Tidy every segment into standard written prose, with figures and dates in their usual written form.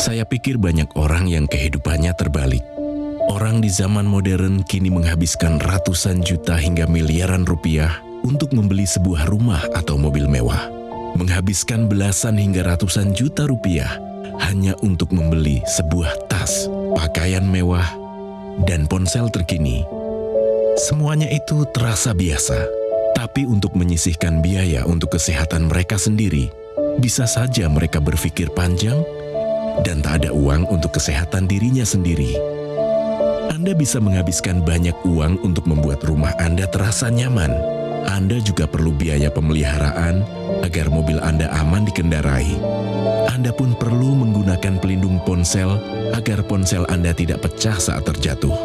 Saya pikir banyak orang yang kehidupannya terbalik. Orang di zaman modern kini menghabiskan ratusan juta hingga miliaran rupiah untuk membeli sebuah rumah atau mobil mewah. Menghabiskan belasan hingga ratusan juta rupiah hanya untuk membeli sebuah tas, pakaian mewah, dan ponsel terkini. Semuanya itu terasa biasa, tapi untuk menyisihkan biaya untuk kesehatan mereka sendiri, bisa saja mereka berpikir panjang dan tak ada uang untuk kesehatan dirinya sendiri. Anda bisa menghabiskan banyak uang untuk membuat rumah Anda terasa nyaman. Anda juga perlu biaya pemeliharaan agar mobil Anda aman dikendarai. Anda pun perlu menggunakan pelindung ponsel agar ponsel Anda tidak pecah saat terjatuh.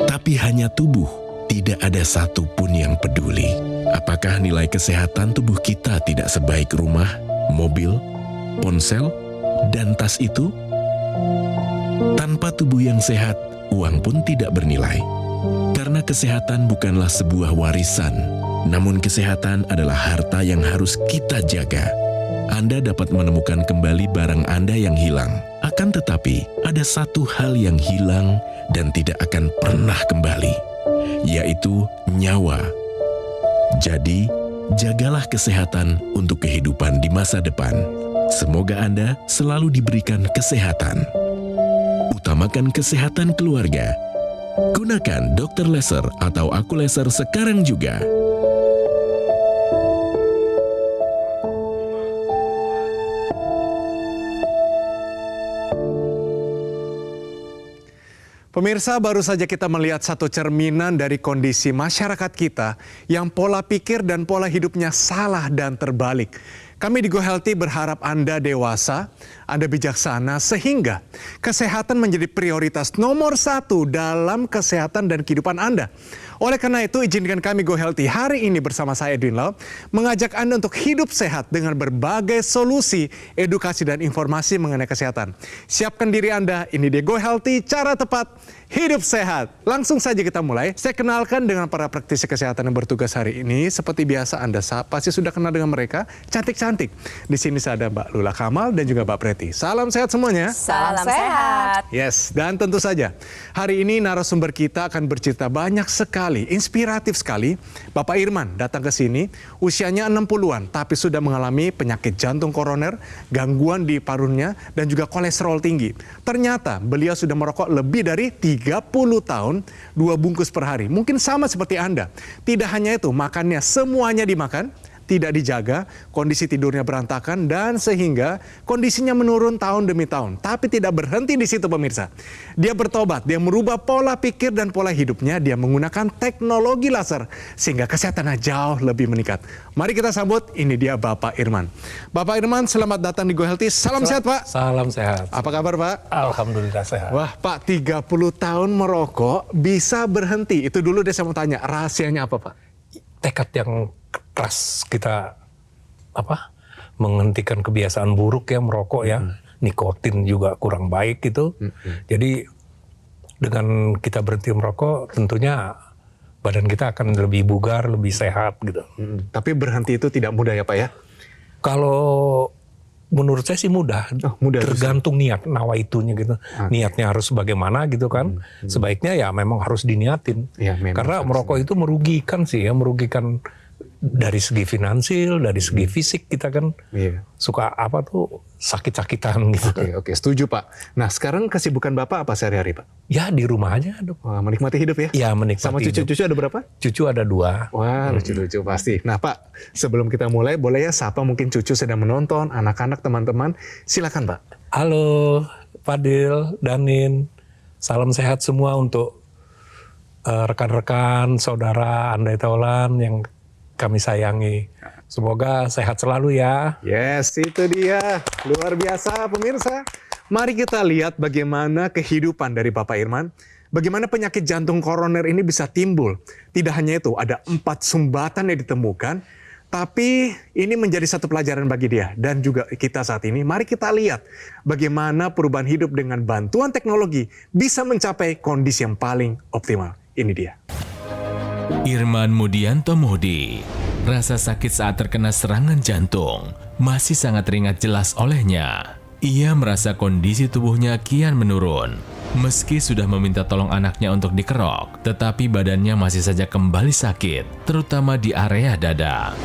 Tapi hanya tubuh, tidak ada satupun yang peduli. Apakah nilai kesehatan tubuh kita tidak sebaik rumah, mobil, ponsel, dan tas itu? Tanpa tubuh yang sehat, uang pun tidak bernilai. Karena kesehatan bukanlah sebuah warisan, namun kesehatan adalah harta yang harus kita jaga. Anda dapat menemukan kembali barang Anda yang hilang. Akan tetapi, ada satu hal yang hilang dan tidak akan pernah kembali, yaitu nyawa. Jadi, jagalah kesehatan untuk kehidupan di masa depan. Semoga Anda selalu diberikan kesehatan. Utamakan kesehatan keluarga. Gunakan Dr. Laser atau Aku Laser sekarang juga. Pemirsa, baru saja kita melihat satu cerminan dari kondisi masyarakat kita yang pola pikir dan pola hidupnya salah dan terbalik. Kami di Go Healthy berharap Anda dewasa, Anda bijaksana, sehingga kesehatan menjadi prioritas nomor 1 dalam kesehatan dan kehidupan Anda. Oleh karena itu, izinkan kami Go Healthy hari ini bersama saya Edwin Lau mengajak Anda untuk hidup sehat dengan berbagai solusi, edukasi, dan informasi mengenai kesehatan. Siapkan diri Anda, ini dia Go Healthy, cara tepat hidup sehat. Langsung saja kita mulai. Saya kenalkan dengan para praktisi kesehatan yang bertugas hari ini. Seperti biasa Anda pasti sudah kenal dengan mereka, cantik-cantik. Di sini saya ada Mbak Lula Kamal dan juga Mbak Preti. Salam sehat semuanya. Salam sehat. Yes, dan tentu saja hari ini narasumber kita akan bercerita banyak sekali, inspiratif sekali. Bapak Irman datang ke sini, usianya 60-an, tapi sudah mengalami penyakit jantung koroner, gangguan di parunya, dan juga kolesterol tinggi. Ternyata beliau sudah merokok lebih dari 30 tahun, 2 bungkus per hari. Mungkin sama seperti Anda. Tidak hanya itu, makannya semuanya dimakan, tidak dijaga, kondisi tidurnya berantakan, dan sehingga kondisinya menurun tahun demi tahun. Tapi tidak berhenti di situ pemirsa. Dia bertobat, dia merubah pola pikir dan pola hidupnya, dia menggunakan teknologi laser, sehingga kesehatannya jauh lebih meningkat. Mari kita sambut, ini dia Bapak Irman. Bapak Irman, selamat datang di Go Healthy. Salam sehat Pak. Salam sehat. Apa kabar Pak? Alhamdulillah sehat. Wah Pak, 30 tahun merokok bisa berhenti. Itu dulu deh saya mau tanya, rahasianya apa Pak? Tekad yang keras kita menghentikan kebiasaan buruk ya merokok ya. Nikotin juga kurang baik gitu. Jadi dengan kita berhenti merokok tentunya badan kita akan lebih bugar, lebih sehat gitu. Tapi berhenti itu tidak mudah ya Pak ya? Kalau menurut saya sih mudah. Mudah tergantung niat nawaitunya gitu. Niatnya harus bagaimana gitu kan. Sebaiknya ya memang harus diniatin. Ya, karena merokok itu merugikan sih ya, merugikan dari segi finansial, dari segi fisik kita kan suka sakit-sakitan gitu. Oke, setuju Pak. Nah sekarang kesibukan Bapak apa sehari-hari Pak? Ya di rumah aja. Menikmati hidup ya? Ya menikmati. Sama cucu-cucu ada berapa? Cucu ada 2. Wah lucu-lucu pasti. Nah Pak, sebelum kita mulai boleh ya sapa mungkin cucu sedang menonton, anak-anak, teman-teman. Silakan Pak. Halo Fadil, Danin. Salam sehat semua untuk rekan-rekan, saudara, andai taulan yang kami sayangi. Semoga sehat selalu ya. Yes, itu dia. Luar biasa pemirsa. Mari kita lihat bagaimana kehidupan dari Bapak Irman. Bagaimana penyakit jantung koroner ini bisa timbul. Tidak hanya itu, ada 4 sumbatan yang ditemukan. Tapi ini menjadi satu pelajaran bagi dia dan juga kita saat ini. Mari kita lihat bagaimana perubahan hidup dengan bantuan teknologi bisa mencapai kondisi yang paling optimal. Ini dia. Irman Mudianto Mohdi, rasa sakit saat terkena serangan jantung masih sangat teringat jelas olehnya. Ia merasa kondisi tubuhnya kian menurun. Meski sudah meminta tolong anaknya untuk dikerok, tetapi badannya masih saja kembali sakit, terutama di area dada.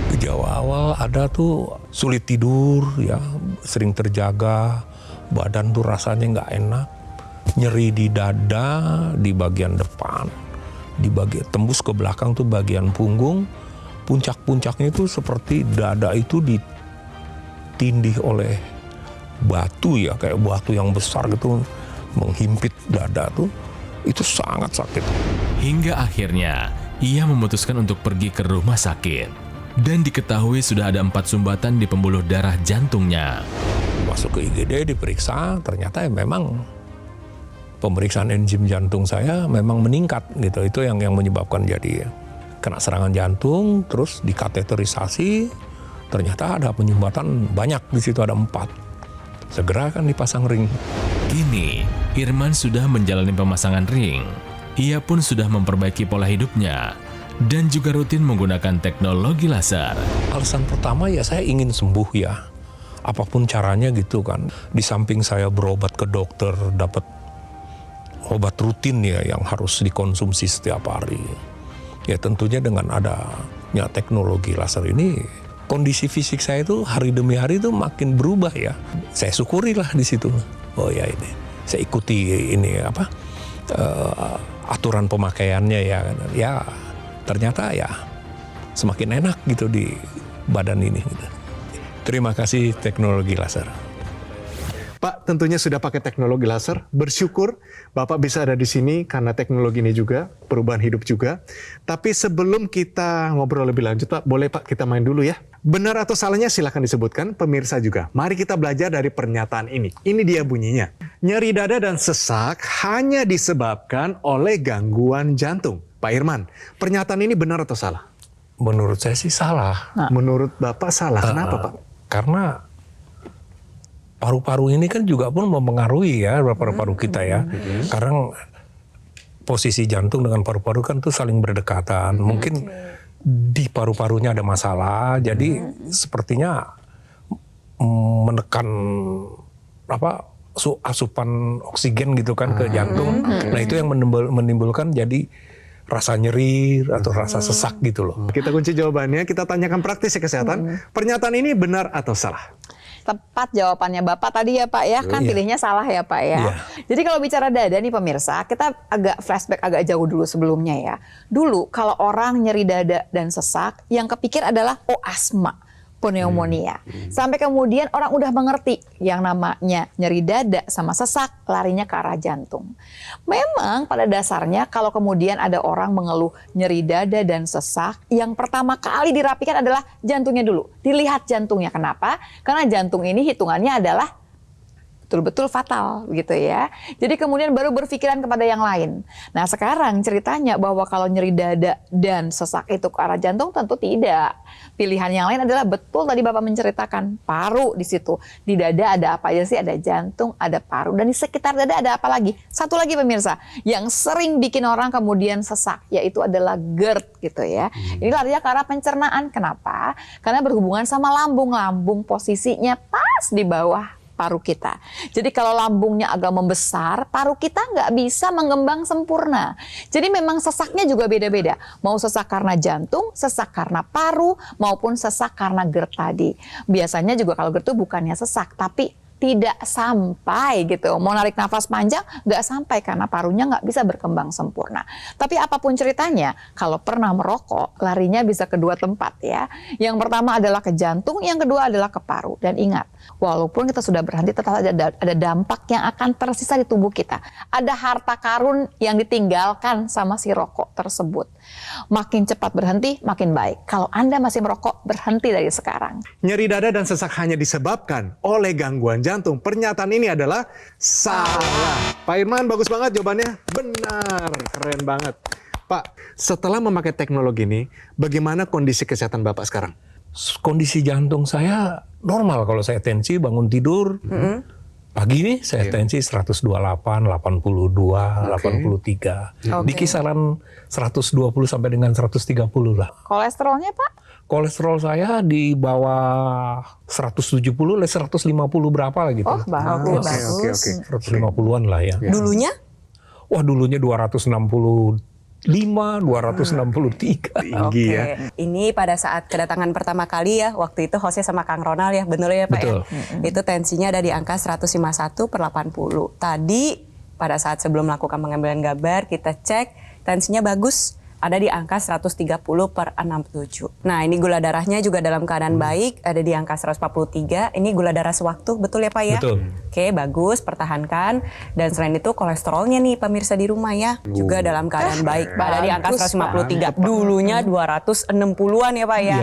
Gejala awal ada tuh sulit tidur, ya, sering terjaga, badan tuh rasanya nggak enak, nyeri di dada, di bagian depan, di bagian tembus ke belakang tuh bagian punggung, puncak-puncaknya itu seperti dada itu ditindih oleh batu, ya, kayak batu yang besar gitu menghimpit dada tuh, itu sangat sakit. Hingga akhirnya, ia memutuskan untuk pergi ke rumah sakit. Dan diketahui sudah ada 4 sumbatan di pembuluh darah jantungnya. Masuk ke IGD, diperiksa, ternyata ya memang pemeriksaan enzim jantung saya memang meningkat gitu. Itu yang menyebabkan jadi kena serangan jantung, terus dikateterisasi, ternyata ada penyumbatan banyak, di situ ada 4. Segera kan dipasang ring. Kini, Irman sudah menjalani pemasangan ring. Ia pun sudah memperbaiki pola hidupnya dan juga rutin menggunakan teknologi laser. Alasan pertama ya saya ingin sembuh ya. Apapun caranya gitu kan. Di samping saya berobat ke dokter, dapat obat rutin ya yang harus dikonsumsi setiap hari. Ya tentunya dengan adanya teknologi laser ini, kondisi fisik saya itu hari demi hari itu makin berubah ya. Saya syukurilah di situ. Oh ya ini, saya ikuti ini aturan pemakaiannya ya. Ya ternyata ya semakin enak gitu di badan ini. Gitu. Terima kasih teknologi laser. Pak, tentunya sudah pakai teknologi laser. Bersyukur Bapak bisa ada di sini karena teknologi ini juga, perubahan hidup juga. Tapi sebelum kita ngobrol lebih lanjut, Pak, boleh Pak kita main dulu ya. Benar atau salahnya silahkan disebutkan, pemirsa juga. Mari kita belajar dari pernyataan ini. Ini dia bunyinya. Nyeri dada dan sesak hanya disebabkan oleh gangguan jantung. Pak Irman, pernyataan ini benar atau salah? Menurut saya sih salah. Menurut Bapak salah. Kenapa Pak? Karena paru-paru ini kan juga pun mempengaruhi ya paru-paru kita ya. Karena posisi jantung dengan paru-paru kan tuh saling berdekatan. Mungkin di paru-parunya ada masalah, jadi sepertinya menekan asupan oksigen gitu kan ke jantung. Nah itu yang menimbulkan jadi rasa nyeri atau rasa sesak gitu loh. Kita kunci jawabannya, kita tanyakan praktisi kesehatan. Pernyataan ini benar atau salah? Tepat jawabannya Bapak tadi ya Pak ya, kan pilihnya salah ya Pak ya. Jadi kalau bicara dada nih pemirsa, kita agak flashback agak jauh dulu sebelumnya ya. Dulu kalau orang nyeri dada dan sesak, yang kepikir adalah asma, pneumonia. Sampai kemudian orang udah mengerti yang namanya nyeri dada sama sesak larinya ke arah jantung. Memang pada dasarnya kalau kemudian ada orang mengeluh nyeri dada dan sesak, yang pertama kali dirapikan adalah jantungnya dulu. Dilihat jantungnya. Kenapa? Karena jantung ini hitungannya adalah betul-betul fatal gitu ya. Jadi kemudian baru berpikiran kepada yang lain. Nah sekarang ceritanya bahwa kalau nyeri dada dan sesak itu ke arah jantung tentu tidak. Pilihan yang lain adalah betul tadi Bapak menceritakan paru di situ. Di dada ada apa aja sih? Ada jantung, ada paru, dan di sekitar dada ada apa lagi? Satu lagi pemirsa yang sering bikin orang kemudian sesak, yaitu adalah GERD gitu ya. Ini larinya ke arah pencernaan. Kenapa? Karena berhubungan sama lambung. Lambung posisinya pas di bawah paru kita. Jadi kalau lambungnya agak membesar, paru kita nggak bisa mengembang sempurna. Jadi memang sesaknya juga beda-beda. Mau sesak karena jantung, sesak karena paru, maupun sesak karena GERD tadi. Biasanya juga kalau GERD itu bukannya sesak, tapi tidak sampai gitu. Mau narik nafas panjang, nggak sampai karena parunya nggak bisa berkembang sempurna. Tapi apapun ceritanya, kalau pernah merokok, larinya bisa ke dua tempat ya. Yang pertama adalah ke jantung, yang kedua adalah ke paru. Dan ingat, walaupun kita sudah berhenti, tetap ada dampak yang akan tersisa di tubuh kita. Ada harta karun yang ditinggalkan sama si rokok tersebut. Makin cepat berhenti, makin baik. Kalau Anda masih merokok, berhenti dari sekarang. Nyeri dada dan sesak hanya disebabkan oleh gangguan jantung. Pernyataan ini adalah salah. Pak Irman, bagus banget jawabannya. Benar, keren banget. Pak, setelah memakai teknologi ini, bagaimana kondisi kesehatan Bapak sekarang? Kondisi jantung saya normal kalau saya tensi bangun tidur. Pagi ini saya tensi 128, 82, 83. Di kisaran 120 sampai dengan 130 lah. Kolesterolnya Pak? Kolesterol saya di bawah 170, 150 berapa lah gitu. Oh, bagus. Oke. 150-an lah ya. Dulunya? Wah, dulunya 265, 263. Tinggi ya. Ini pada saat kedatangan pertama kali ya, waktu itu hostnya sama Kang Ronald ya, bener ya Pak Betul. ya? Itu tensinya ada di angka 151/80. Tadi pada saat sebelum melakukan pengambilan gambar, kita cek tensinya bagus. Ada di angka 130/67. Nah, ini gula darahnya juga dalam keadaan baik, ada di angka 143. Ini gula darah sewaktu, betul ya Pak ya? Betul. Oke, bagus, pertahankan. Dan selain itu kolesterolnya nih pemirsa di rumah ya, juga dalam keadaan baik. Ada di angka Bagus, 153. Dulunya 260-an ya Pak ya.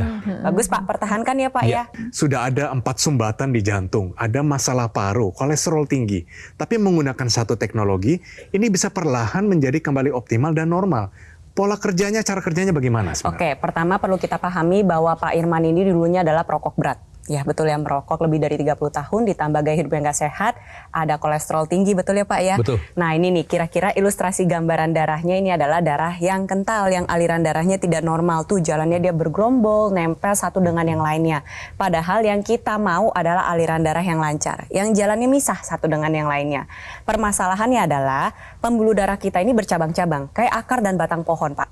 Bagus Pak, pertahankan ya Pak ya. Sudah ada 4 sumbatan di jantung, ada masalah paru, kolesterol tinggi. Tapi menggunakan satu teknologi, ini bisa perlahan menjadi kembali optimal dan normal. Pola kerjanya, cara kerjanya bagaimana sebenarnya? Oke, pertama perlu kita pahami bahwa Pak Irman ini dulunya adalah perokok berat. Ya betul ya, merokok lebih dari 30 tahun ditambah gaya hidup yang gak sehat, ada kolesterol tinggi, betul ya Pak ya? Betul. Nah ini nih kira-kira ilustrasi gambaran darahnya ini adalah darah yang kental, yang aliran darahnya tidak normal tuh, jalannya dia bergerombol, nempel satu dengan yang lainnya. Padahal yang kita mau adalah aliran darah yang lancar, yang jalannya misah satu dengan yang lainnya. Permasalahannya adalah pembuluh darah kita ini bercabang-cabang, kayak akar dan batang pohon Pak.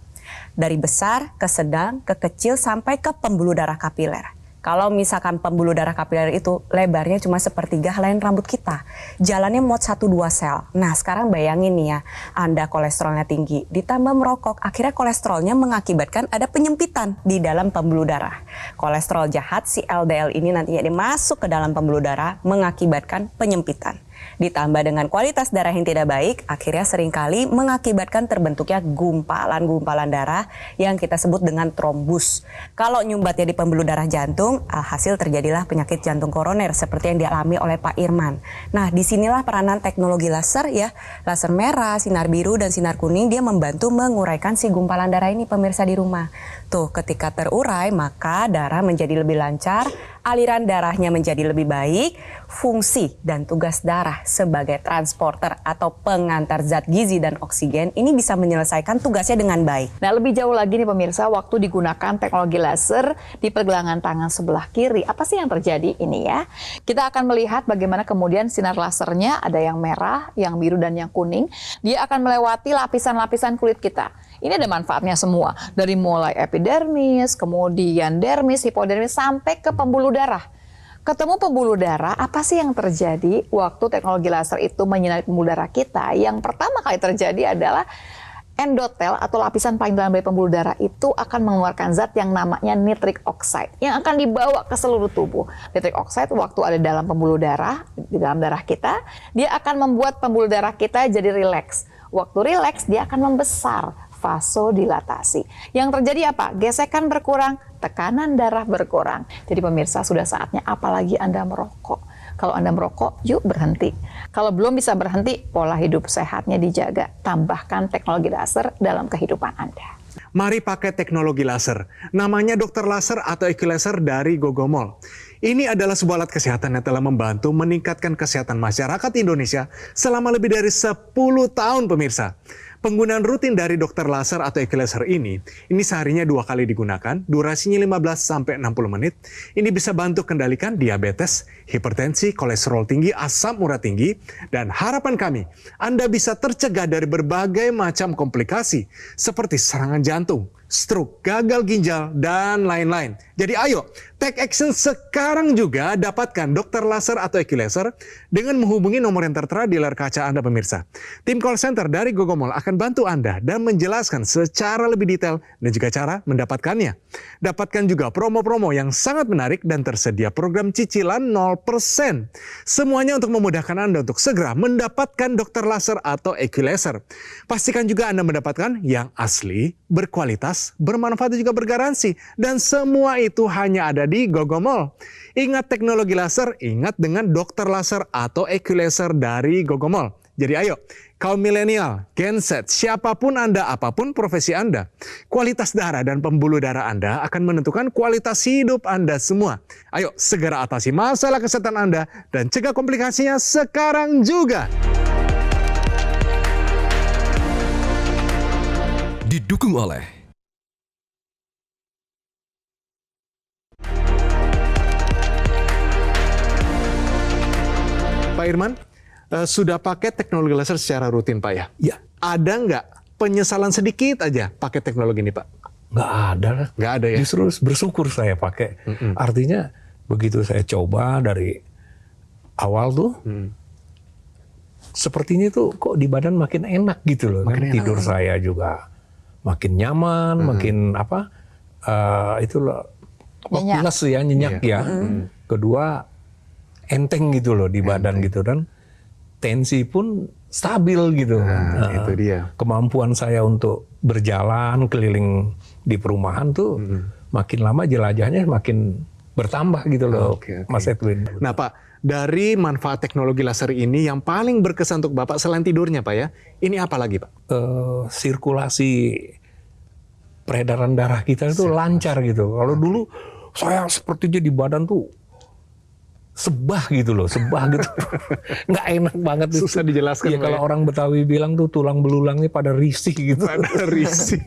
Dari besar, ke sedang, ke kecil, sampai ke pembuluh darah kapiler. Kalau misalkan pembuluh darah kapiler itu lebarnya cuma sepertiga helaian rambut kita, jalannya muat 1-2 sel. Nah sekarang bayangin nih ya, Anda kolesterolnya tinggi, ditambah merokok, akhirnya kolesterolnya mengakibatkan ada penyempitan di dalam pembuluh darah. Kolesterol jahat si LDL ini nantinya masuk ke dalam pembuluh darah, mengakibatkan penyempitan. Ditambah dengan kualitas darah yang tidak baik, akhirnya seringkali mengakibatkan terbentuknya gumpalan-gumpalan darah yang kita sebut dengan trombus. Kalau nyumbatnya di pembuluh darah jantung, alhasil terjadilah penyakit jantung koroner seperti yang dialami oleh Pak Irman. Nah, disinilah peranan teknologi laser ya, laser merah, sinar biru, dan sinar kuning, dia membantu menguraikan si gumpalan darah ini pemirsa di rumah. Tuh, ketika terurai, maka darah menjadi lebih lancar, aliran darahnya menjadi lebih baik, fungsi dan tugas darah sebagai transporter atau pengantar zat gizi dan oksigen ini bisa menyelesaikan tugasnya dengan baik. Nah, lebih jauh lagi nih pemirsa, waktu digunakan teknologi laser di pergelangan tangan sebelah kiri, apa sih yang terjadi ini ya? Kita akan melihat bagaimana kemudian sinar lasernya, ada yang merah, yang biru, dan yang kuning. Dia akan melewati lapisan-lapisan kulit kita. Ini ada manfaatnya semua, dari mulai epidermis, kemudian dermis, hipodermis, sampai ke pembuluh darah. Ketemu pembuluh darah, apa sih yang terjadi waktu teknologi laser itu menyinari pembuluh darah kita? Yang pertama kali terjadi adalah endotel atau lapisan paling dalam dari pembuluh darah itu akan mengeluarkan zat yang namanya nitric oxide yang akan dibawa ke seluruh tubuh. Nitric oxide waktu ada dalam pembuluh darah, di dalam darah kita, dia akan membuat pembuluh darah kita jadi rileks. Waktu rileks, dia akan membesar, vasodilatasi. Yang terjadi apa? Gesekan berkurang, tekanan darah berkurang. Jadi pemirsa, sudah saatnya apalagi Anda merokok. Kalau Anda merokok, yuk berhenti. Kalau belum bisa berhenti, pola hidup sehatnya dijaga. Tambahkan teknologi laser dalam kehidupan Anda. Mari pakai teknologi laser. Namanya dokter laser atau Equilaser dari Gogomol. Ini adalah sebuah alat kesehatan yang telah membantu meningkatkan kesehatan masyarakat Indonesia selama lebih dari 10 tahun pemirsa. Penggunaan rutin dari dokter laser atau Equilaser ini seharinya 2 kali digunakan, durasinya 15-60 menit. Ini bisa bantu kendalikan diabetes, hipertensi, kolesterol tinggi, asam urat tinggi, dan harapan kami, Anda bisa tercegah dari berbagai macam komplikasi seperti serangan jantung, stroke, gagal ginjal, dan lain-lain. Jadi ayo, take action sekarang juga, dapatkan dokter laser atau Equilaser dengan menghubungi nomor yang tertera di layar kaca Anda pemirsa. Tim call center dari Gogomol akan bantu Anda dan menjelaskan secara lebih detail dan juga cara mendapatkannya. Dapatkan juga promo-promo yang sangat menarik dan tersedia program cicilan 0%. Semuanya untuk memudahkan Anda untuk segera mendapatkan dokter laser atau Equilaser. Pastikan juga Anda mendapatkan yang asli, berkualitas, bermanfaat, dan juga bergaransi. Dan semua itu hanya ada di Gogomol. Ingat teknologi laser, ingat dengan dokter laser atau Equilaser dari Gogomol. Jadi ayo, kaum milenial, Gen Z, siapapun Anda, apapun profesi Anda, kualitas darah dan pembuluh darah Anda akan menentukan kualitas hidup Anda semua. Ayo, segera atasi masalah kesehatan Anda dan cegah komplikasinya sekarang juga. Didukung oleh Pak Irman, sudah pakai teknologi laser secara rutin Pak ya? Ya, Ada nggak penyesalan sedikit aja pakai teknologi ini Pak? nggak ada lah. Nggak ada ya? Justru bersyukur saya pakai. Artinya begitu saya coba dari awal tuh, sepertinya tuh kok di badan makin enak gitu loh. Makin Kan? enak. Tidur saya juga makin nyaman, makin apa? Itu loh, Nyenyak. pulas ya, nyenyak ya. Kedua enteng gitu loh di badan gitu, dan tensi pun stabil gitu. Nah, itu dia. Kemampuan saya untuk berjalan keliling di perumahan tuh makin lama jelajahnya makin bertambah gitu loh, Oke. Mas Edwin. Nah Pak, dari manfaat teknologi laser ini yang paling berkesan untuk Bapak selain tidurnya Pak ya, ini apa lagi Pak? Sirkulasi peredaran darah kita itu lancar gitu. Kalau dulu saya sepertinya di badan tuh sebah gitu loh, sebah gitu. Nggak enak banget. Susah dijelaskan, Iya, Pak, kalau ya. orang Betawi bilang tuh tulang belulangnya pada risih gitu. Pada risih.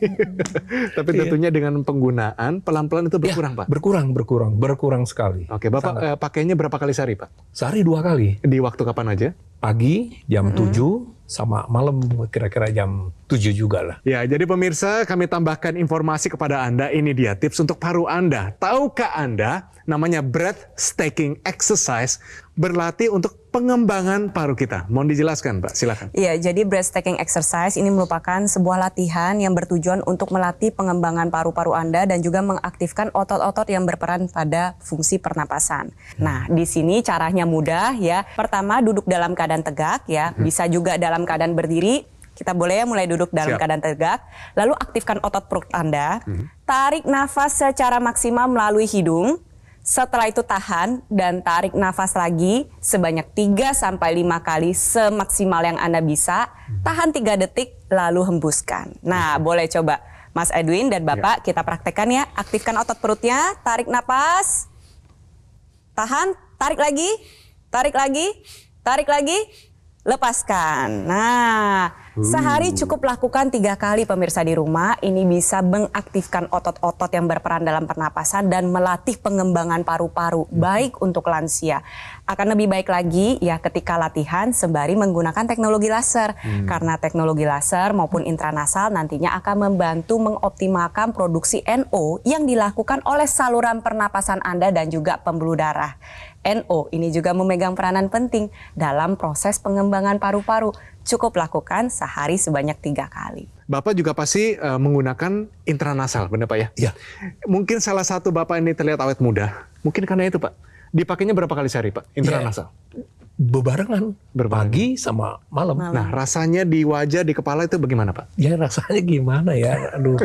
Tapi tentunya dengan penggunaan pelan-pelan itu berkurang Pak? Berkurang sekali. Oke, Bapak pakainya berapa kali sehari Pak? Sehari 2 kali. Di waktu kapan aja? Pagi jam 7 sama malam kira-kira jam 7 juga lah. Ya, jadi pemirsa kami tambahkan informasi kepada Anda. Ini dia tips untuk paru Anda. Tahukah Anda namanya breathtaking exercise, berlatih untuk pengembangan paru kita. Mohon dijelaskan Pak, silakan. Iya, jadi breathtaking exercise ini merupakan sebuah latihan yang bertujuan untuk melatih pengembangan paru-paru Anda dan juga mengaktifkan otot-otot yang berperan pada fungsi pernapasan. Nah, di sini caranya mudah ya. Pertama, duduk dalam keadaan tegak ya. Bisa juga dalam keadaan berdiri. Kita boleh ya mulai duduk dalam Siap. keadaan tegak. Lalu aktifkan otot perut Anda. Tarik nafas secara maksimal melalui hidung. Setelah itu tahan dan tarik nafas lagi sebanyak 3-5 kali semaksimal yang Anda bisa. Tahan 3 detik lalu hembuskan. Nah, boleh coba Mas Edwin dan Bapak kita praktekkan ya. Aktifkan otot perutnya, tarik nafas. Tahan, tarik lagi, tarik lagi, tarik lagi. Lepaskan. Nah, sehari cukup lakukan 3 kali pemirsa di rumah. Ini bisa mengaktifkan otot-otot yang berperan dalam pernapasan dan melatih pengembangan paru-paru. Baik untuk lansia. Akan lebih baik lagi ya ketika latihan sembari menggunakan teknologi laser. Karena teknologi laser maupun intranasal nantinya akan membantu mengoptimalkan produksi NO yang dilakukan oleh saluran pernapasan Anda dan juga pembuluh darah. NO ini juga memegang peranan penting dalam proses pengembangan paru-paru. Cukup lakukan sehari sebanyak 3 kali. Bapak juga pasti menggunakan intranasal, benar Pak ya? Iya. Mungkin salah satu Bapak ini terlihat awet muda. Mungkin karena itu Pak. Dipakainya berapa kali sehari Pak, intranasal? Bebarengan, Berbarengan. pagi sama malam. Nah, rasanya di wajah, di kepala itu bagaimana Pak? Ya rasanya gimana ya, aduh.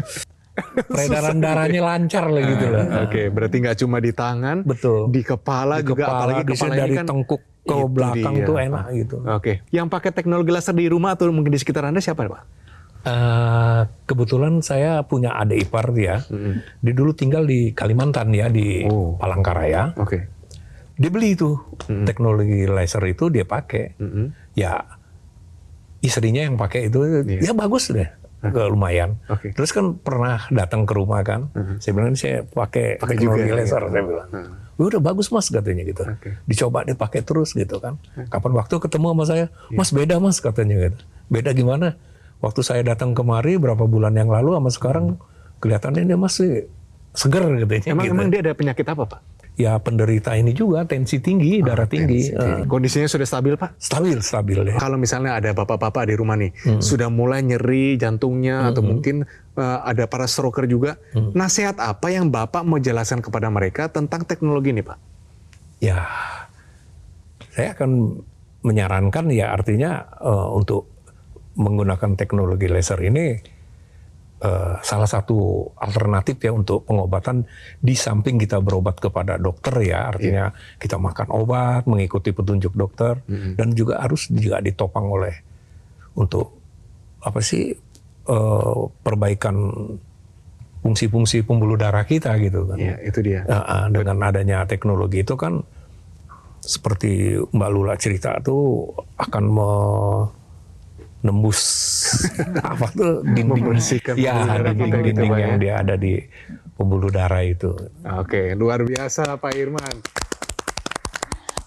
Peredaran darahnya lancar lah gitu lah. Oke, berarti nggak cuma di tangan, Betul. di kepala Di juga, kepala, apalagi bisa kepala dari ini kan tengkuk ke itu belakang dia. tuh enak gitu. Oke, yang pakai teknologi laser di rumah atau mungkin di sekitar Anda siapa Pak? Kebetulan saya punya adik ipar ya. Dia dulu tinggal di Kalimantan ya, di Oh. Palangkaraya. Oke. Dia beli itu teknologi laser itu dia pakai. Ya istrinya yang pakai itu ya bagus deh. Lumayan. Oke. Terus kan pernah datang ke rumah kan. Saya bilang saya pakai teknologi juga, laser. ya. Saya bilang. Udah bagus mas katanya gitu. Oke. Dicoba dipakai terus gitu kan. Kapan waktu ketemu sama saya, mas beda mas katanya gitu. Beda gimana? Waktu saya datang kemari berapa bulan yang lalu sama sekarang kelihatannya dia masih seger katanya. Emang gitu. emang dia ada penyakit apa Pak? Ya penderita ini juga tensi tinggi, darah tinggi. Kondisinya sudah stabil Pak? Stabil ya. Kalau misalnya ada bapak-bapak di rumah nih, sudah mulai nyeri jantungnya atau mungkin ada para stroker juga, nasihat apa yang Bapak mau jelaskan kepada mereka tentang teknologi ini Pak? Ya, saya akan menyarankan ya artinya untuk menggunakan teknologi laser ini salah satu alternatif ya untuk pengobatan di samping kita berobat kepada dokter ya, artinya kita makan obat, mengikuti petunjuk dokter dan juga harus juga ditopang oleh untuk apa sih perbaikan fungsi-fungsi pembuluh darah kita gitu kan. Iya, itu dia. Dengan adanya teknologi itu kan seperti Mbak Lula cerita tuh akan menembus apa tuh dinding, Membersihkan ya pembuluh darah kita gitu, dinding Pak, yang ya. dia ada di pembuluh darah itu. Oke, luar biasa Pak Irman.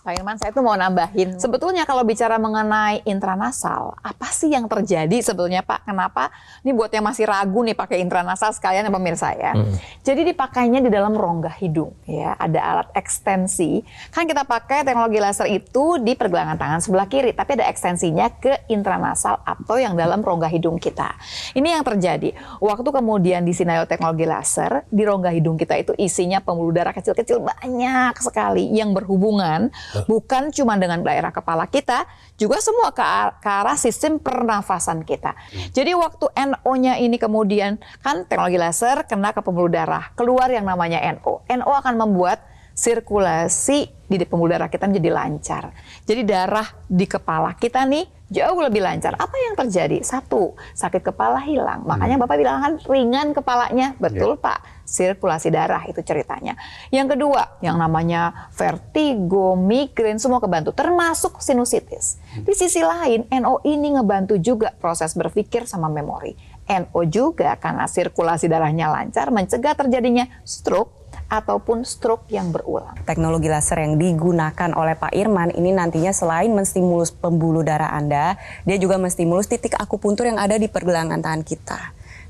Pak Irman, saya tuh mau nambahin. Sebetulnya kalau bicara mengenai intranasal, apa sih yang terjadi sebetulnya Pak? Kenapa? Ini buat yang masih ragu nih pakai intranasal sekalian ya pemirsa ya. Jadi dipakainya di dalam rongga hidung ya. Ada alat ekstensi. Kan kita pakai teknologi laser itu di pergelangan tangan sebelah kiri, tapi ada ekstensinya ke intranasal atau yang dalam rongga hidung kita. Ini yang terjadi. Waktu kemudian disinari teknologi laser, di rongga hidung kita itu isinya pembuluh darah kecil-kecil banyak sekali yang berhubungan bukan cuma dengan daerah kepala kita, juga semua ke arah sistem pernafasan kita. Jadi waktu NO-nya ini kemudian kan teknologi laser kena ke pembuluh darah, keluar yang namanya NO. NO akan membuat sirkulasi di pembuluh darah kita menjadi lancar. Jadi darah di kepala kita nih jauh lebih lancar. Apa yang terjadi? Satu, sakit kepala hilang. Makanya Bapak bilang kan ringan kepalanya. Betul Pak, sirkulasi darah itu ceritanya. Yang kedua, yang namanya vertigo, migrain, semua kebantu. Termasuk sinusitis. Di sisi lain, NO ini ngebantu juga proses berpikir sama memori. NO juga karena sirkulasi darahnya lancar mencegah terjadinya stroke ataupun stroke yang berulang. Teknologi laser yang digunakan oleh Pak Irman ini nantinya selain menstimulus pembuluh darah Anda, dia juga menstimulus titik akupuntur yang ada di pergelangan tangan kita.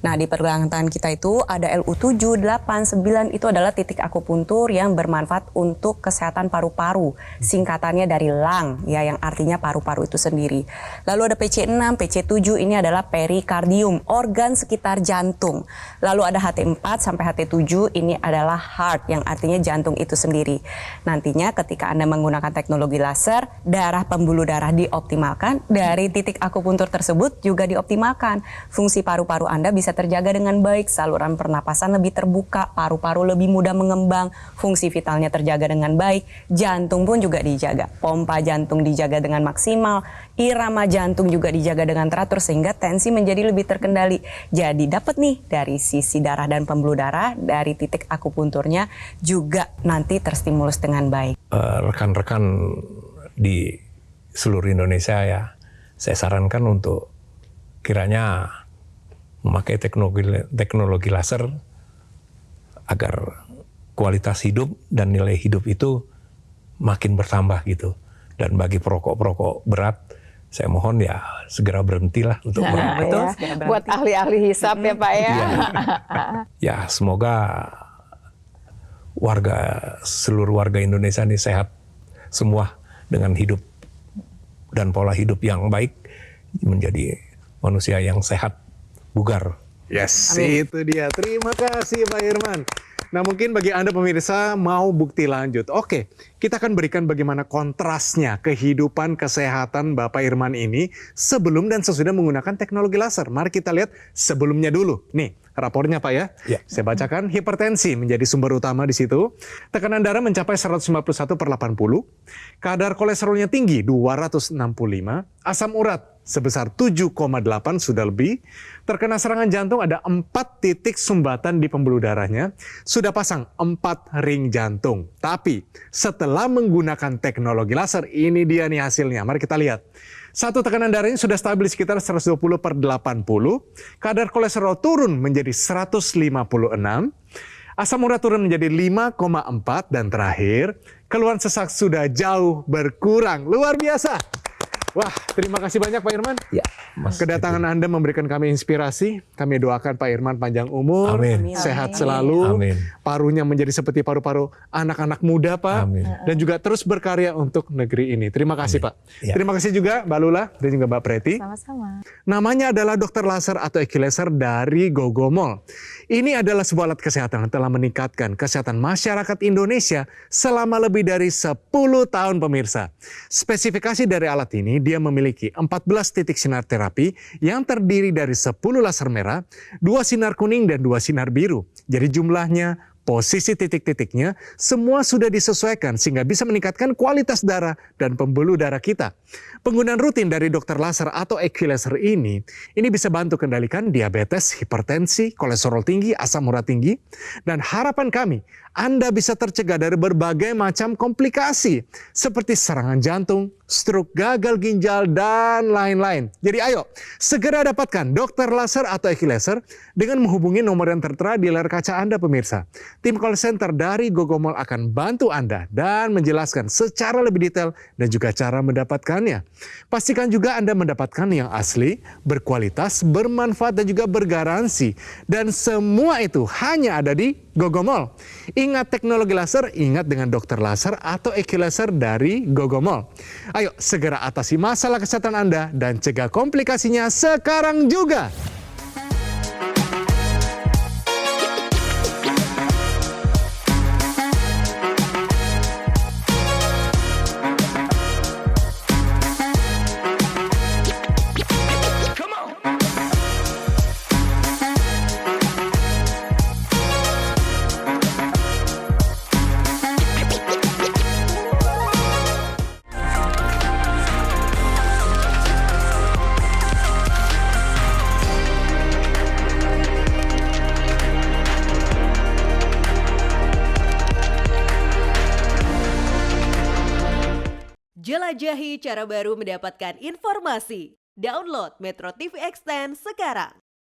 Nah, di pergelangan tangan kita itu ada LU7, 8, 9 itu adalah titik akupuntur yang bermanfaat untuk kesehatan paru-paru. Singkatannya dari lung ya, yang artinya paru-paru itu sendiri. Lalu ada PC6, PC7 ini adalah perikardium, organ sekitar jantung. Lalu ada HT4 sampai HT7 ini adalah heart yang artinya jantung itu sendiri. Nantinya ketika Anda menggunakan teknologi laser, darah pembuluh darah dioptimalkan, dari titik akupuntur tersebut juga dioptimalkan. Fungsi paru-paru Anda bisa terjaga dengan baik, saluran pernapasan lebih terbuka, paru-paru lebih mudah mengembang, fungsi vitalnya terjaga dengan baik, jantung pun juga dijaga, pompa jantung dijaga dengan maksimal, irama jantung juga dijaga dengan teratur sehingga tensi menjadi lebih terkendali. Jadi dapat nih dari sisi darah dan pembuluh darah, dari titik akupunturnya juga nanti terstimulus dengan baik. Rekan-rekan di seluruh Indonesia ya, saya sarankan untuk kiranya memakai teknologi laser agar kualitas hidup dan nilai hidup itu makin bertambah gitu. Dan bagi perokok-perokok berat, saya mohon ya segera berhentilah untuk merokok. Betul. Buat ahli-ahli hisap ya Pak ya. Ya, semoga seluruh warga Indonesia ini sehat semua dengan hidup dan pola hidup yang baik, menjadi manusia yang sehat, bugar. Yes, itu dia. Terima kasih Pak Irman. Nah, mungkin bagi Anda pemirsa mau bukti lanjut. Oke, kita akan berikan bagaimana kontrasnya kehidupan kesehatan Bapak Irman ini sebelum dan sesudah menggunakan teknologi laser. Mari kita lihat sebelumnya dulu. Nih, rapornya Pak ya. Saya bacakan, hipertensi menjadi sumber utama di situ. Tekanan darah mencapai 151/80. Kadar kolesterolnya tinggi 265. Asam urat sebesar 7,8 sudah lebih. Terkena serangan jantung ada 4 titik sumbatan di pembuluh darahnya. Sudah pasang 4 ring jantung. Tapi setelah menggunakan teknologi laser, ini dia nih hasilnya. Mari kita lihat. Satu, tekanan darahnya sudah stabil sekitar 120/80. Kadar kolesterol turun menjadi 156. Asam urat turun menjadi 5,4. Dan terakhir, keluhan sesak sudah jauh berkurang. Luar biasa. Wah, terima kasih banyak Pak Irman. Ya, Kedatangan Anda memberikan kami inspirasi. Kami doakan Pak Irman panjang umur, Amin. sehat selalu, Amin. parunya menjadi seperti paru-paru anak-anak muda Pak, Amin. dan juga terus berkarya untuk negeri ini. Terima kasih Pak. Ya. Terima kasih juga Mbak Lula dan juga Mbak Preti. Sama-sama. Namanya adalah dokter laser atau Equilaser dari Gogomol. Ini adalah sebuah alat kesehatan yang telah meningkatkan kesehatan masyarakat Indonesia selama lebih dari 10 tahun pemirsa. Spesifikasi dari alat ini, dia memiliki 14 titik sinar terapi yang terdiri dari 10 laser merah, 2 sinar kuning, dan 2 sinar biru. Jadi jumlahnya, posisi titik-titiknya, semua sudah disesuaikan sehingga bisa meningkatkan kualitas darah dan pembuluh darah kita. Penggunaan rutin dari dokter laser atau Equilaser ini bisa bantu kendalikan diabetes, hipertensi, kolesterol tinggi, asam urat tinggi, dan harapan kami, Anda bisa tercegah dari berbagai macam komplikasi seperti serangan jantung, stroke, gagal ginjal, dan lain-lain. Jadi ayo, segera dapatkan dokter laser atau Eki Laser dengan menghubungi nomor yang tertera di layar kaca Anda pemirsa. Tim call center dari Gogomall akan bantu Anda dan menjelaskan secara lebih detail dan juga cara mendapatkannya. Pastikan juga Anda mendapatkan yang asli, berkualitas, bermanfaat, dan juga bergaransi. Dan semua itu hanya ada di Gogomall. Ingat teknologi laser, ingat dengan dokter laser atau Eki Laser dari Gogomall. Ayo segera atasi masalah kesehatan Anda dan cegah komplikasinya sekarang juga. Jelajahi cara baru mendapatkan informasi. Download Metro TV Extend sekarang.